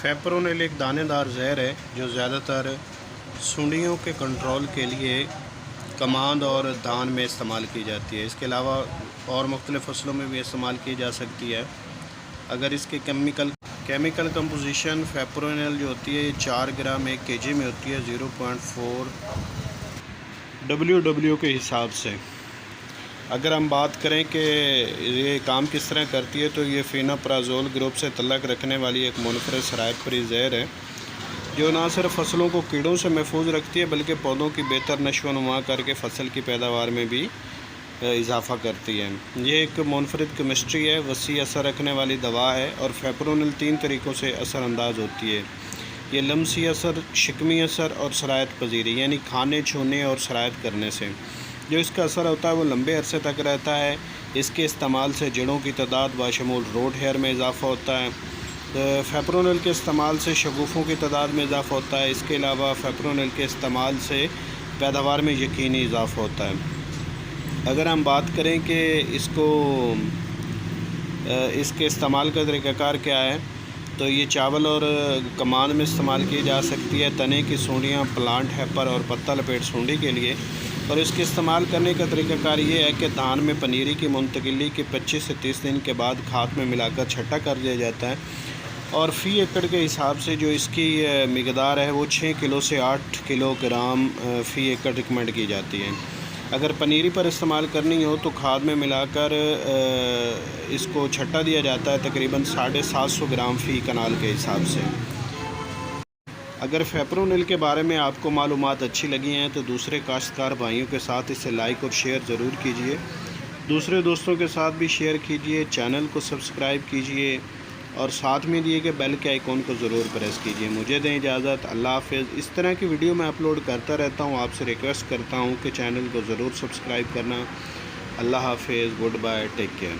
فیپرونیل ایک دانے دار زہر ہے جو زیادہ تر سنڈیوں کے کنٹرول کے لیے کماند اور دھان میں استعمال کی جاتی ہے۔ اس کے علاوہ اور مختلف فصلوں میں بھی استعمال کی جا سکتی ہے۔ اگر اس کے کیمیکل کمپوزیشن فیپرونیل جو ہوتی ہے یہ 4 گرام 1 kg میں ہوتی ہے 0.4 WW کے حساب سے۔ اگر ہم بات کریں کہ یہ کام کس طرح کرتی ہے تو یہ فیناپرازول گروپ سے تعلق رکھنے والی ایک منفرد سرایت پری زہر ہے جو نہ صرف فصلوں کو کیڑوں سے محفوظ رکھتی ہے بلکہ پودوں کی بہتر نشو و نما کر کے فصل کی پیداوار میں بھی اضافہ کرتی ہے۔ یہ ایک منفرد کیمسٹری ہے، وسیع اثر رکھنے والی دوا ہے اور فیپرونیل 3 طریقوں سے اثر انداز ہوتی ہے۔ یہ لمسی اثر، شکمی اثر اور سرایت پذیری یعنی کھانے، چھونے اور سرایت کرنے سے جو اس کا اثر ہوتا ہے وہ لمبے عرصے تک رہتا ہے۔ اس کے استعمال سے جڑوں کی تعداد بشمول روٹ ہیئر میں اضافہ ہوتا ہے۔ فیپرونیل کے استعمال سے شگوفوں کی تعداد میں اضافہ ہوتا ہے۔ اس کے علاوہ فیپرونیل کے استعمال سے پیداوار میں یقینی اضافہ ہوتا ہے۔ اگر ہم بات کریں کہ اس کے استعمال کا طریقہ کار کیا ہے تو یہ چاول اور کماند میں استعمال کی جا سکتی ہے، تنے کی سونڈیاں، پلانٹ ہیپر اور پتہ لپیٹ سونڈی کے لیے۔ اور اس کے استعمال کرنے کا طریقہ کار یہ ہے کہ دھان میں پنیری کی منتقلی کے 25 سے 30 دن کے بعد کھاد میں ملا کر چھٹا کر دیا جاتا ہے اور فی ایکڑ کے حساب سے جو اس کی مقدار ہے وہ 6 کلو سے 8 کلو گرام فی ایکڑ ریکمنڈ کی جاتی ہے۔ اگر پنیری پر استعمال کرنی ہو تو کھاد میں ملا کر اس کو چھٹا دیا جاتا ہے تقریباً 750 گرام فی کنال کے حساب سے۔ اگر فیپرونیل کے بارے میں آپ کو معلومات اچھی لگی ہیں تو دوسرے کاشتکار بھائیوں کے ساتھ اسے لائک اور شیئر ضرور کیجئے، دوسرے دوستوں کے ساتھ بھی شیئر کیجئے، چینل کو سبسکرائب کیجئے اور ساتھ میں دیے گئے بیل کے آئیکن کو ضرور پریس کیجئے۔ مجھے دیں اجازت، اللہ حافظ۔ اس طرح کی ویڈیو میں اپلوڈ کرتا رہتا ہوں، آپ سے ریکویسٹ کرتا ہوں کہ چینل کو ضرور سبسکرائب کرنا۔ اللہ حافظ، گڈ بائے، ٹیک کیئر۔